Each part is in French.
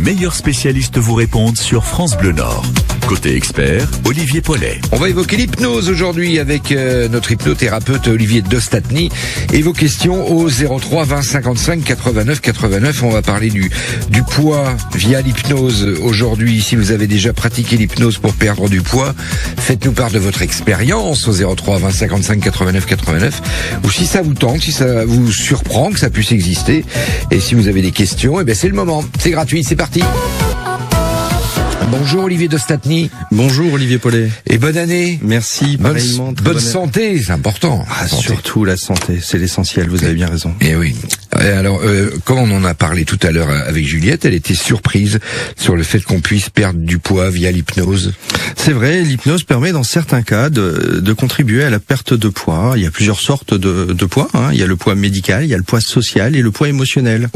meilleurs spécialistes vous répondent sur France Bleu Nord. Côté expert, Olivier Paulet. On va évoquer l'hypnose aujourd'hui avec notre hypnothérapeute Olivier Dostatny et vos questions au 03 20 55 89 89. On va parler du poids via l'hypnose aujourd'hui. Si vous avez déjà pratiqué l'hypnose pour perdre du poids, faites-nous part de votre expérience au 03 20 55 89 89. Ou si ça vous tente, si ça vous surprend que ça puisse exister. Et si vous avez des questions, c'est le moment. C'est gratuit, c'est parti. Bonjour Olivier Dostatny. Bonjour Olivier Paulet. Et bonne année. Merci, pareillement. Bonne santé, c'est important. Surtout la santé, c'est l'essentiel, vous avez bien raison. Et oui. Alors, comme on en a parlé tout à l'heure avec Juliette, elle était surprise sur le fait qu'on puisse perdre du poids via l'hypnose. C'est vrai, l'hypnose permet dans certains cas de contribuer à la perte de poids. Il y a plusieurs sortes de poids. Il y a le poids médical, il y a le poids social et le poids émotionnel.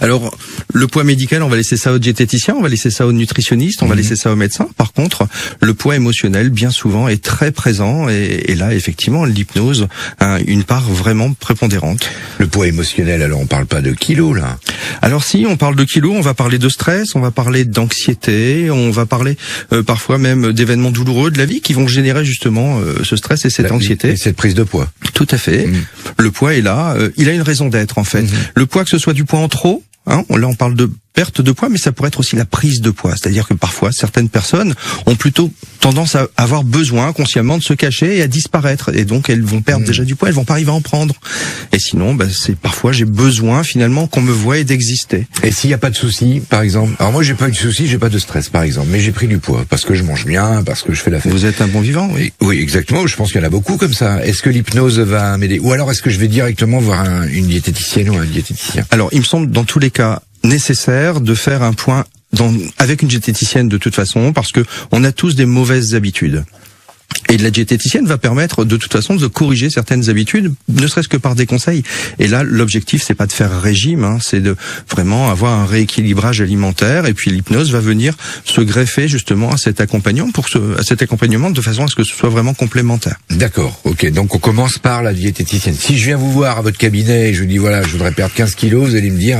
Alors, le poids médical, on va laisser ça au diététicien, on va laisser ça au nutritionniste, on va laisser ça au médecin. Par contre, le poids émotionnel, bien souvent, est très présent et là, effectivement, l'hypnose a une part vraiment prépondérante. Le poids émotionnel, alors on parle pas de kilos, là? Alors si, on parle de kilos, on va parler de stress, on va parler d'anxiété, on va parler parfois même d'événements douloureux de la vie qui vont générer justement ce stress et cette anxiété. Et cette prise de poids. Tout à fait. Le poids est là, il a une raison d'être en fait. Le poids, que ce soit du poids en trop, là on parle de perte de poids, mais ça pourrait être aussi la prise de poids. C'est-à-dire que parfois, certaines personnes ont plutôt tendance à avoir besoin consciemment de se cacher et à disparaître. Et donc, elles vont perdre déjà du poids, elles vont pas arriver à en prendre. Et sinon, c'est parfois, j'ai besoin finalement qu'on me voie et d'exister. Et s'il n'y a pas de souci, par exemple? Alors moi, j'ai pas eu de souci, j'ai pas de stress, par exemple. Mais j'ai pris du poids parce que je mange bien, parce que je fais la fête. Vous êtes un bon vivant, oui. Oui, exactement. Je pense qu'il y en a beaucoup comme ça. Est-ce que l'hypnose va m'aider? Ou alors, est-ce que je vais directement voir une diététicienne ou un diététicien? Alors, il me semble, dans tous les cas, nécessaire de faire un point avec une diététicienne de toute façon, parce que on a tous des mauvaises habitudes. Et la diététicienne va permettre de toute façon de corriger certaines habitudes, ne serait-ce que par des conseils. Et là, l'objectif, c'est pas de faire régime, c'est de vraiment avoir un rééquilibrage alimentaire. Et puis l'hypnose va venir se greffer justement à cet accompagnement, de façon à ce que ce soit vraiment complémentaire. D'accord, ok. Donc on commence par la diététicienne. Si je viens vous voir à votre cabinet et je vous dis voilà, je voudrais perdre 15 kilos, vous allez me dire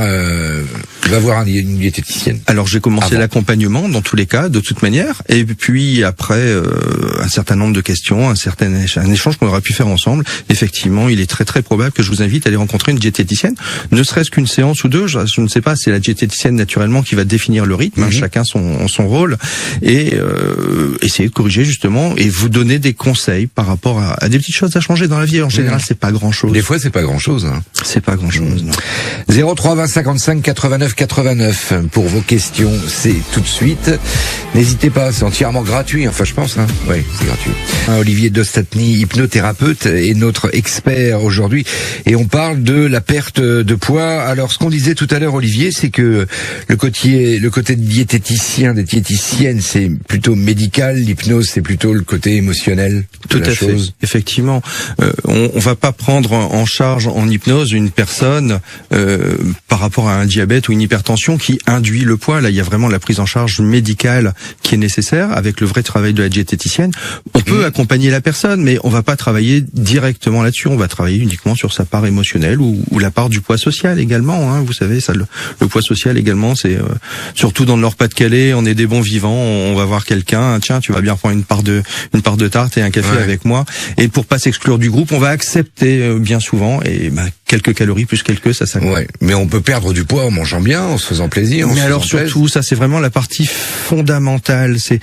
va voir une diététicienne. Alors j'ai commencé l'accompagnement dans tous les cas, de toute manière. Et puis après un certain nombre de questions, un échange qu'on aura pu faire ensemble. Effectivement, il est très très probable que je vous invite à aller rencontrer une diététicienne, ne serait-ce qu'une séance ou deux, je ne sais pas, c'est la diététicienne naturellement qui va définir le rythme, chacun son rôle, et essayer de corriger justement et vous donner des conseils par rapport à des petites choses à changer dans la vie. En général, c'est pas grand-chose. Des fois, c'est pas grand-chose. C'est pas grand-chose, non. 03 20 55 89 89 pour vos questions, c'est tout de suite. N'hésitez pas, c'est entièrement gratuit, enfin je pense. Oui, c'est gratuit. Olivier Dostatny, hypnothérapeute, est notre expert aujourd'hui et on parle de la perte de poids. Alors ce qu'on disait tout à l'heure, Olivier, c'est que le côté de diététicien, des diététiciennes, c'est plutôt médical, l'hypnose c'est plutôt le côté émotionnel de la chose. Fait. Effectivement, on va pas prendre en charge en hypnose une personne par rapport à un diabète ou une hypertension qui induit le poids. Là, il y a vraiment la prise en charge médicale qui est nécessaire avec le vrai travail de la diététicienne. On peut accompagner la personne, mais on va pas travailler directement là-dessus. On va travailler uniquement sur sa part émotionnelle ou la part du poids social également. Vous savez, ça, le poids social également, c'est surtout dans le Nord-Pas-de-Calais, on est des bons vivants. On va voir quelqu'un, tiens, tu vas bien prendre une part de tarte et un café avec moi. Et pour pas s'exclure du groupe, on va accepter bien souvent et quelques calories plus quelques, ça. Ouais, mais on peut perdre du poids en mangeant bien, en se faisant plaisir. Mais alors surtout, ça c'est vraiment la partie fondamentale, c'est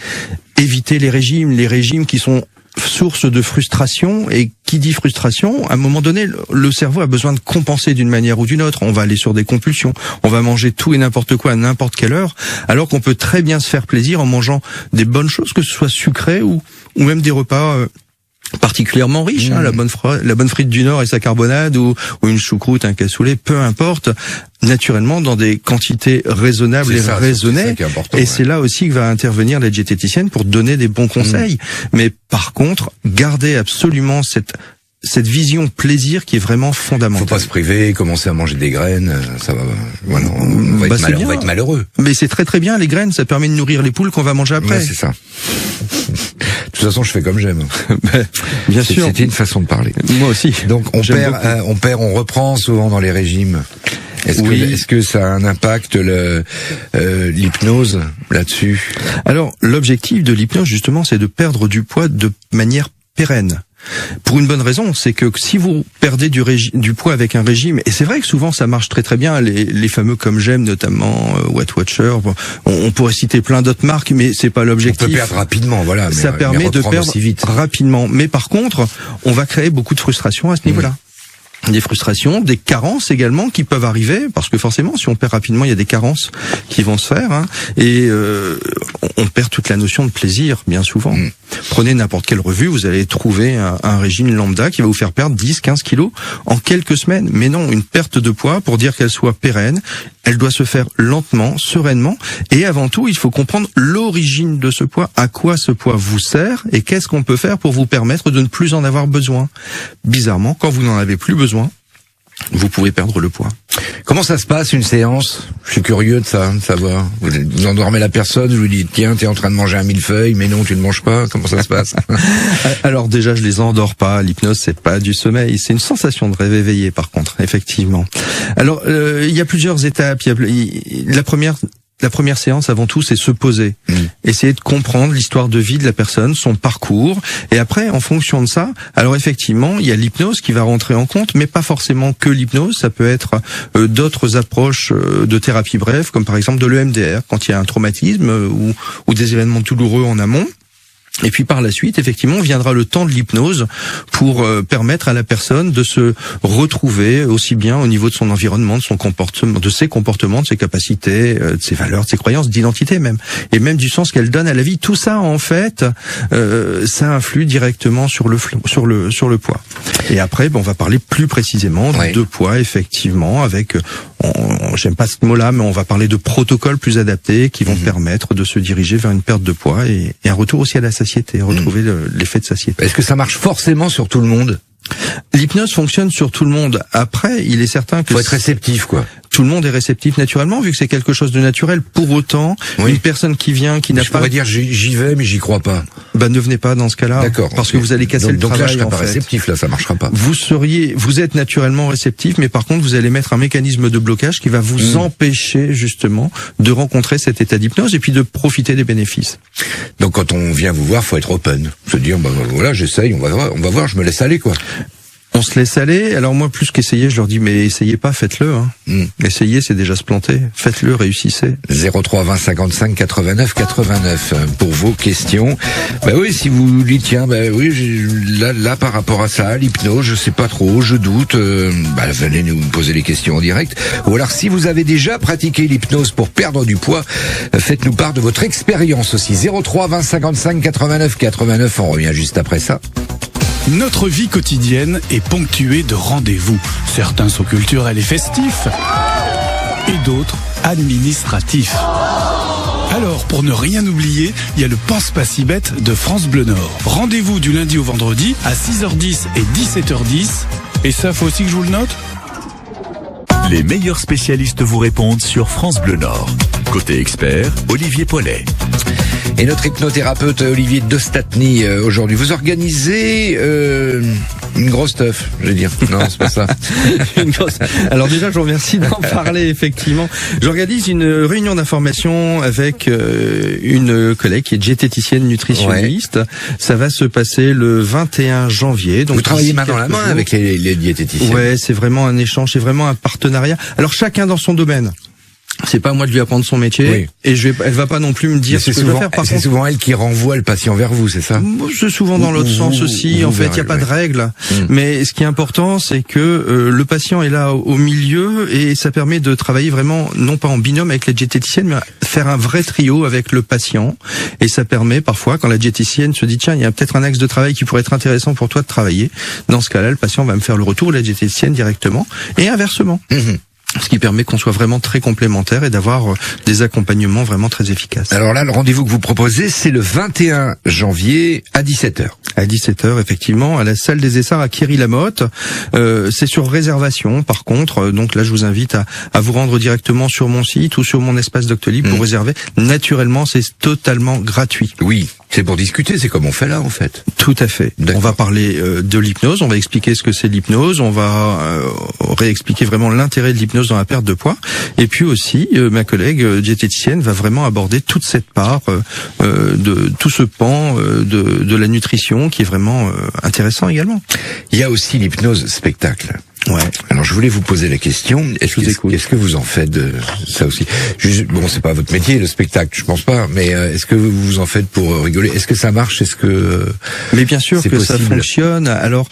éviter les régimes qui sont source de frustration, et qui dit frustration, à un moment donné, le cerveau a besoin de compenser d'une manière ou d'une autre. On va aller sur des compulsions, on va manger tout et n'importe quoi à n'importe quelle heure, alors qu'on peut très bien se faire plaisir en mangeant des bonnes choses, que ce soit sucré ou même des repas particulièrement riches, la bonne frite du Nord et sa carbonade, ou une choucroute, un cassoulet, peu importe, naturellement dans des quantités raisonnables et raisonnées. Et c'est là aussi que va intervenir la diététicienne pour donner des bons conseils. Mais par contre, garder absolument cette vision plaisir qui est vraiment fondamentale. Faut pas se priver, commencer à manger des graines, ça va, voilà, on va être malheureux. Mais c'est très très bien, les graines, ça permet de nourrir les poules qu'on va manger après. Ouais, c'est ça. De toute façon, je fais comme j'aime. Bien sûr. C'était une façon de parler. Moi aussi. Donc on reprend souvent dans les régimes. Est-ce que ça a un impact l'hypnose là-dessus? Alors, l'objectif de l'hypnose, justement, c'est de perdre du poids de manière pérenne. Pour une bonne raison, c'est que si vous perdez du poids avec un régime, et c'est vrai que souvent ça marche très très bien, les fameux Comme J'aime, notamment Weight Watcher, on pourrait citer plein d'autres marques, mais c'est pas l'objectif. On peut perdre rapidement, voilà. Mais ça permet de perdre rapidement. Mais par contre, on va créer beaucoup de frustration à ce niveau-là. Des frustrations, des carences également qui peuvent arriver, parce que forcément, si on perd rapidement, il y a des carences qui vont se faire, hein, et on perd toute la notion de plaisir, bien souvent. Prenez n'importe quelle revue, vous allez trouver un régime lambda qui va vous faire perdre 10-15 kilos en quelques semaines. Mais non, une perte de poids, pour dire qu'elle soit pérenne, elle doit se faire lentement, sereinement, et avant tout, il faut comprendre l'origine de ce poids, à quoi ce poids vous sert, et qu'est-ce qu'on peut faire pour vous permettre de ne plus en avoir besoin. Bizarrement, quand vous n'en avez plus besoin, vous pouvez perdre le poids. Comment ça se passe une séance? Je suis curieux de savoir. Vous endormez la personne, je vous dis tiens, t'es en train de manger un millefeuille, mais non, tu ne manges pas. Comment ça se passe? Alors déjà, je les endors pas. L'hypnose, c'est pas du sommeil, c'est une sensation de rêve éveillé. Par contre, effectivement. Alors, il y a plusieurs étapes. La première séance, avant tout, c'est se poser. Essayer de comprendre l'histoire de vie de la personne, son parcours. Et après, en fonction de ça, alors effectivement, il y a l'hypnose qui va rentrer en compte, mais pas forcément que l'hypnose. Ça peut être d'autres approches de thérapie brève, comme par exemple de l'EMDR, quand il y a un traumatisme ou des événements douloureux en amont. Et puis par la suite, effectivement, viendra le temps de l'hypnose pour permettre à la personne de se retrouver aussi bien au niveau de son environnement, de son comportement, de ses comportements, de ses capacités, de ses valeurs, de ses croyances, d'identité même, et même du sens qu'elle donne à la vie. Tout ça, en fait, ça influe directement sur le poids. Et après, on va parler plus précisément de poids, effectivement, avec, j'aime pas ce mot-là, mais on va parler de protocoles plus adaptés qui vont permettre de se diriger vers une perte de poids et un retour aussi à la satiété, retrouver l'effet de satiété. Est-ce que ça marche forcément sur tout le monde? L'hypnose fonctionne sur tout le monde. Après, il est certain que... Faut être réceptif, quoi. Tout le monde est réceptif naturellement, vu que c'est quelque chose de naturel. Pour autant, une personne qui vient, qui n'a pas... Je pourrais dire j'y vais, mais j'y crois pas. Ne venez pas dans ce cas-là. D'accord. Parce que vous allez casser le travail. Donc là, je serai pas réceptif, là, ça marchera pas. Vous êtes naturellement réceptif, mais par contre, vous allez mettre un mécanisme de blocage qui va vous empêcher, justement, de rencontrer cet état d'hypnose et puis de profiter des bénéfices. Donc quand on vient vous voir, faut être open. Se dire, voilà, j'essaye, on va voir, je me laisse aller, quoi. On se laisse aller. Alors moi, plus qu'essayer, je leur dis, mais essayez pas, faites-le. Essayez, c'est déjà se planter. Faites-le, réussissez. 03 20 55 89 89 pour vos questions. Oui, si vous dites, tiens, là, par rapport à ça, l'hypnose, je sais pas trop, je doute, vous allez nous poser les questions en direct. Ou alors, si vous avez déjà pratiqué l'hypnose pour perdre du poids, faites-nous part de votre expérience aussi. 03 20 55 89 89. On revient juste après ça. Notre vie quotidienne est ponctuée de rendez-vous. Certains sont culturels et festifs, et d'autres administratifs. Alors, pour ne rien oublier, il y a le Pense pas si bête de France Bleu Nord. Rendez-vous du lundi au vendredi à 6h10 et 17h10. Et ça, faut aussi que je vous le note ? Les meilleurs spécialistes vous répondent sur France Bleu Nord. Côté expert, Olivier Paulet. Et notre hypnothérapeute Olivier Dostatny aujourd'hui. Vous organisez une grosse teuf, je vais dire. Non, c'est pas ça. Alors déjà, je vous remercie d'en parler, effectivement. J'organise une réunion d'information avec une collègue qui est diététicienne nutritionniste. Ouais. Ça va se passer le 21 janvier. Donc vous travaillez main dans la main avec les diététiciens. Ouais, c'est vraiment un échange, c'est vraiment un partenariat. Alors chacun dans son domaine. C'est pas à moi de lui apprendre son métier, et elle va pas non plus me dire ce que je dois faire. C'est souvent elle qui renvoie le patient vers vous, c'est ça? C'est souvent dans l'autre sens aussi. En fait, il n'y a pas de règle. Mais ce qui est important, c'est que le patient est là au milieu et ça permet de travailler vraiment, non pas en binôme avec la diététicienne, mais faire un vrai trio avec le patient. Et ça permet parfois, quand la diététicienne se dit, tiens, il y a peut-être un axe de travail qui pourrait être intéressant pour toi de travailler. Dans ce cas-là, le patient va me faire le retour, la diététicienne directement, et inversement. Ce qui permet qu'on soit vraiment très complémentaires et d'avoir des accompagnements vraiment très efficaces. Alors là, le rendez-vous que vous proposez, c'est le 21 janvier à 17h. À 17h, effectivement, à la salle des Essarts à Quéry-la-Motte. C'est sur réservation, par contre. Donc là, je vous invite à vous rendre directement sur mon site ou sur mon espace Doctolib pour réserver. Naturellement, c'est totalement gratuit. Oui. C'est pour discuter, c'est comme on fait là en fait. Tout à fait. D'accord. On va parler de l'hypnose, on va expliquer ce que c'est l'hypnose, on va réexpliquer vraiment l'intérêt de l'hypnose dans la perte de poids. Et puis aussi, ma collègue diététicienne va vraiment aborder toute cette part de tout ce pan de la nutrition qui est vraiment intéressant également. Il y a aussi l'hypnose spectacle. Ouais. Alors je voulais vous poser la question, qu'est-ce que vous en faites de ça aussi? Bon, c'est pas votre métier le spectacle, je pense pas, mais est-ce que vous en faites pour rigoler? Est-ce que ça marche? Est-ce que Mais bien sûr c'est que possible? ça fonctionne. Alors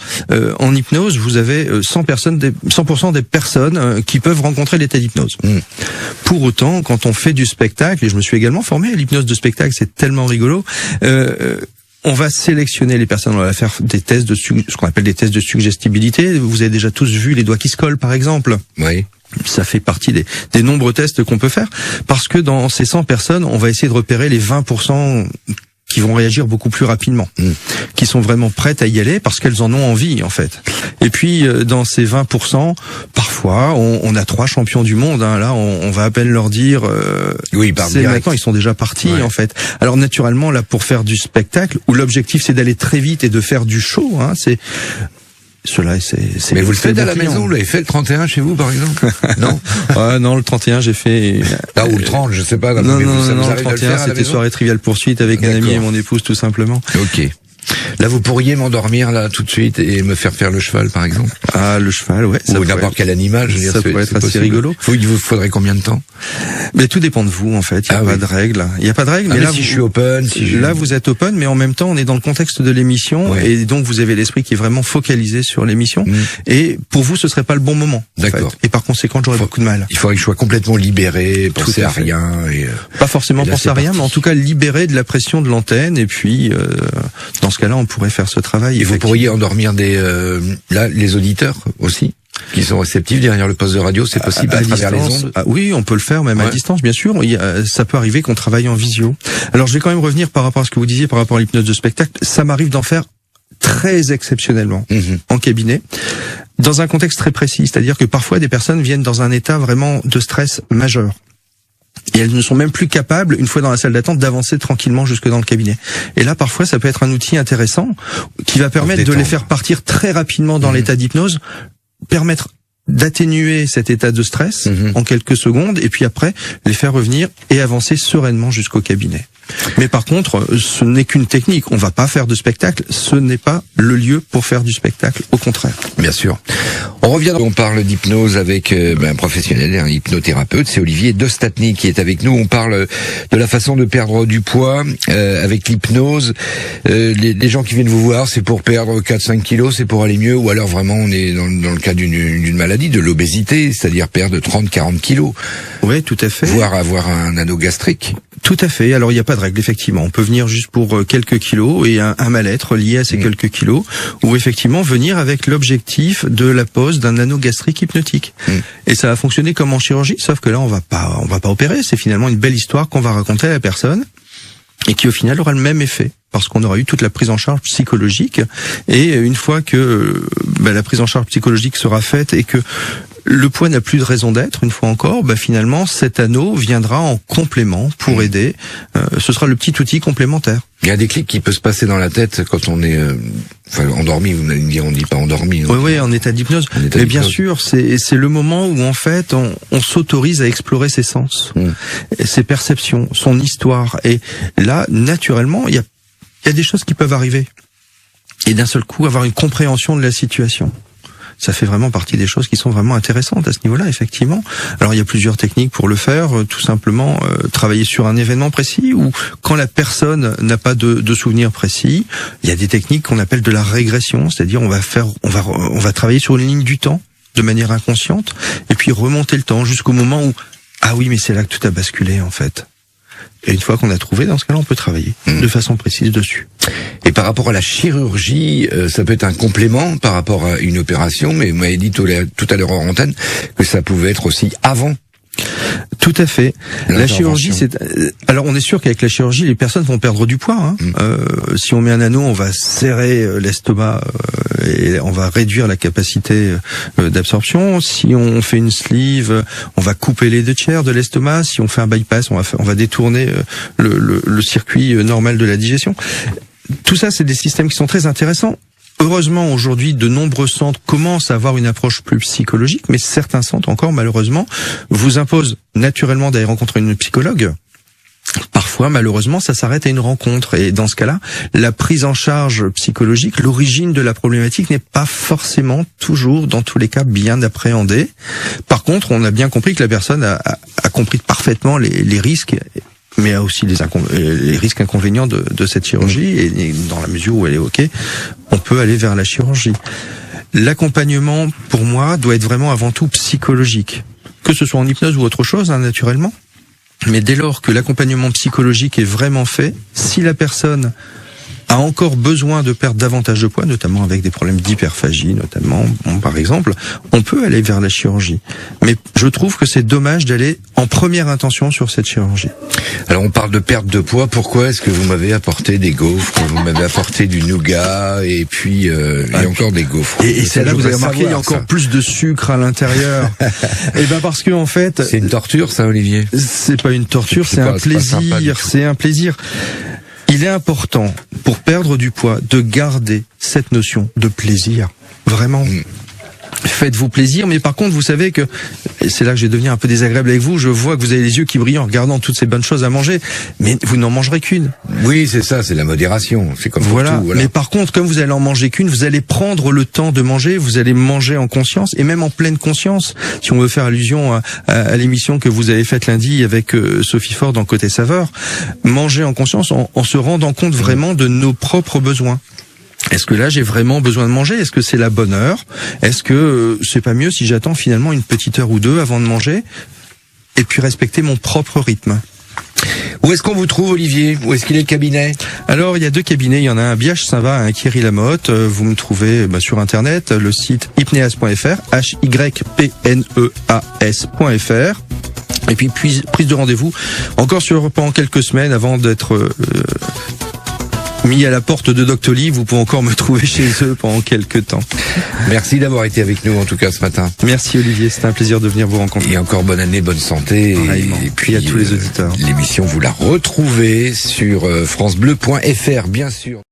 en hypnose, vous avez 100% des personnes qui peuvent rencontrer l'état d'hypnose. Pour autant, quand on fait du spectacle, et je me suis également formé à l'hypnose de spectacle, c'est tellement rigolo. On va sélectionner les personnes, on va faire des tests ce qu'on appelle des tests de suggestibilité. Vous avez déjà tous vu les doigts qui se collent, par exemple. Oui. Ça fait partie des nombreux tests qu'on peut faire, parce que dans ces 100 personnes, on va essayer de repérer les 20% qui vont réagir beaucoup plus rapidement, qui sont vraiment prêtes à y aller parce qu'elles en ont envie en fait. Et puis dans ces 20%, parfois on a 3 champions du monde. Hein, là, on va à peine leur dire. Oui, par c'est direct. maintenant, ils sont déjà partis Ouais. en fait. Alors naturellement là, pour faire du spectacle, où l'objectif c'est d'aller très vite et de faire du show, hein, c'est Mais vous le faites bon à la client. maison, vous l'avez fait le 31 chez vous par exemple? Non? Non, le 31 j'ai fait. Ah, ou le 30, je sais pas. Non, mais ça vous le arrive de le 31 faire à la c'était maison? soirée triviale poursuite avec un ami D'accord. et mon épouse tout simplement. Ok. Là, vous pourriez m'endormir là tout de suite et me faire le cheval, par exemple, Ah, le cheval, ouais. ou pourrait n'importe quel animal. Je veux dire, ça c'est- pourrait être c'est assez possible. rigolo. Il vous faudrait combien de temps? Mais tout dépend de vous en fait. Il y a Ah pas oui. de règle. Il y a pas de règle. Ah, mais mais là, si vous, je suis open, si je... là vous êtes open, mais en même temps on est dans le contexte de l'émission Ouais. et donc vous avez l'esprit qui est vraiment focalisé sur l'émission. Et pour vous, ce serait pas le bon moment. en D'accord. fait. Et par conséquent, j'aurais beaucoup de mal. Il faudrait que je sois complètement libéré, Tout penser à à fait. rien. Et, Pas forcément Et là, penser c'est à rien, parti. mais en tout cas libéré de la pression de l'antenne. Et puis dans ce cas-là, on pourrait faire ce travail. et vous effectivement. pourriez endormir là les auditeurs aussi, qui sont réceptifs derrière le poste de radio, c'est possible à travers les distance. ondes. Ah oui, on peut le faire même à Ouais. distance, bien sûr. Ça peut arriver qu'on travaille en visio. Alors je vais quand même revenir par rapport à ce que vous disiez par rapport à l'hypnose de spectacle. Ça m'arrive d'en faire très exceptionnellement en cabinet, dans un contexte très précis. C'est-à-dire que parfois des personnes viennent dans un état vraiment de stress majeur. Et elles ne sont même plus capables, une fois dans la salle d'attente, d'avancer tranquillement jusque dans le cabinet. Et là, parfois, ça peut être un outil intéressant qui va permettre de les faire partir très rapidement dans l'état d'hypnose, permettre d'atténuer cet état de stress en quelques secondes, et puis après, les faire revenir et avancer sereinement jusqu'au cabinet. Mais par contre, ce n'est qu'une technique. On va pas faire de spectacle. Ce n'est pas le lieu pour faire du spectacle. Au contraire. Bien sûr. On revient, on parle d'hypnose avec un professionnel, un hypnothérapeute, c'est Olivier Dostatny qui est avec nous. On parle de la façon de perdre du poids avec l'hypnose. Les gens qui viennent vous voir, c'est pour perdre 4-5 kilos, c'est pour aller mieux, ou alors vraiment on est dans le cas d'une maladie, de l'obésité, c'est-à-dire perdre 30-40 kilos, Oui, tout à fait. voire avoir un anneau gastrique. Tout à fait. Alors, il n'y a pas de règle, effectivement. On peut venir juste pour quelques kilos et un mal-être lié à ces quelques kilos, ou effectivement venir avec l'objectif de la pose d'un anneau gastrique hypnotique. Et ça va fonctionner comme en chirurgie, sauf que là, on va pas opérer. C'est finalement une belle histoire qu'on va raconter à la personne et qui, au final, aura le même effet. Parce qu'on aura eu toute la prise en charge psychologique. Et une fois que la prise en charge psychologique sera faite et que le poids n'a plus de raison d'être, une fois encore, finalement, cet anneau viendra en complément pour aider. Ce sera le petit outil complémentaire. Il y a des clics qui peuvent se passer dans la tête quand on est endormi. Vous allez me dire, on dit pas endormi. Oui, oui, en état d'hypnose. En état Mais bien d'hypnose. sûr, c'est le moment où en fait on s'autorise à explorer ses sens, ses perceptions, son histoire. Et là, naturellement, il y a des choses qui peuvent arriver. Et d'un seul coup, avoir une compréhension de la situation. Ça fait vraiment partie des choses qui sont vraiment intéressantes à ce niveau-là, effectivement. Alors, il y a plusieurs techniques pour le faire. Tout simplement, travailler sur un événement précis, ou quand la personne n'a pas de souvenir précis, il y a des techniques qu'on appelle de la régression, c'est-à-dire on va travailler sur une ligne du temps de manière inconsciente, et puis remonter le temps jusqu'au moment où ah oui, mais c'est là que tout a basculé en fait. Et une fois qu'on a trouvé, dans ce cas-là, on peut travailler de façon précise dessus. Et par rapport à la chirurgie, ça peut être un complément par rapport à une opération, mais vous m'avez dit tout à l'heure en antenne que ça pouvait être aussi avant. Tout à fait. La chirurgie, alors on est sûr qu'avec la chirurgie, les personnes vont perdre du poids. Hein. Si on met un anneau, on va serrer l'estomac et on va réduire la capacité d'absorption. Si on fait une sleeve, on va couper les 2/3 de l'estomac. Si on fait un bypass, on va détourner le circuit normal de la digestion. Tout ça, c'est des systèmes qui sont très intéressants. Heureusement, aujourd'hui, de nombreux centres commencent à avoir une approche plus psychologique, mais certains centres encore, malheureusement, vous imposent naturellement d'aller rencontrer une psychologue. Parfois, malheureusement, ça s'arrête à une rencontre. Et dans ce cas-là, la prise en charge psychologique, l'origine de la problématique n'est pas forcément toujours, dans tous les cas, bien appréhendée. Par contre, on a bien compris que la personne a compris parfaitement les risques, mais aussi les risques inconvénients de cette chirurgie, et dans la mesure où elle est OK, on peut aller vers la chirurgie. L'accompagnement, pour moi, doit être vraiment avant tout psychologique, que ce soit en hypnose ou autre chose, hein, naturellement. Mais dès lors que l'accompagnement psychologique est vraiment fait, si la personne a encore besoin de perdre davantage de poids, notamment avec des problèmes d'hyperphagie, notamment, par exemple, on peut aller vers la chirurgie. Mais je trouve que c'est dommage d'aller en première intention sur cette chirurgie. Alors on parle de perte de poids, pourquoi est-ce que vous m'avez apporté des gaufres, vous m'avez apporté du nougat, et puis et encore des gaufres. Et celle-là, vous avez remarqué, il y a encore plus de sucre à l'intérieur. Et ben parce que en fait... C'est une torture ça, Olivier? C'est pas une torture, c'est un plaisir, c'est un plaisir. Il est important, pour perdre du poids, de garder cette notion de plaisir. Vraiment. Faites-vous plaisir, mais par contre, vous savez que, et c'est là que je vais devenir un peu désagréable avec vous, je vois que vous avez les yeux qui brillent en regardant toutes ces bonnes choses à manger, mais vous n'en mangerez qu'une. Oui, c'est ça, c'est la modération, c'est comme voilà. Tout, voilà. Mais par contre, comme vous allez en manger qu'une, vous allez prendre le temps de manger, vous allez manger en conscience, et même en pleine conscience. Si on veut faire allusion à l'émission que vous avez faite lundi avec Sophie Ford dans Côté Saveur, manger en conscience en se rendant compte vraiment de nos propres besoins. Est-ce que là j'ai vraiment besoin de manger? Est-ce que c'est la bonne heure? Est-ce que c'est pas mieux si j'attends finalement une petite heure ou deux avant de manger et puis respecter mon propre rythme? Où est-ce qu'on vous trouve, Olivier? Où est-ce qu'il est le cabinet? Alors, il y a 2 cabinets. Il y en a un à Biache-Saint-Va, un à Quéry-la-Motte. Vous me trouvez sur Internet, le site hypneas.fr, hypneas.fr. Et puis, prise de rendez-vous encore pendant quelques semaines avant d'être... mis à la porte de Doctolib, vous pouvez encore me trouver chez eux pendant quelques temps. Merci d'avoir été avec nous en tout cas ce matin. Merci Olivier, c'était un plaisir de venir vous rencontrer. Et encore bonne année, bonne santé. Et puis à tous les auditeurs. L'émission, vous la retrouvez sur francebleu.fr, bien sûr.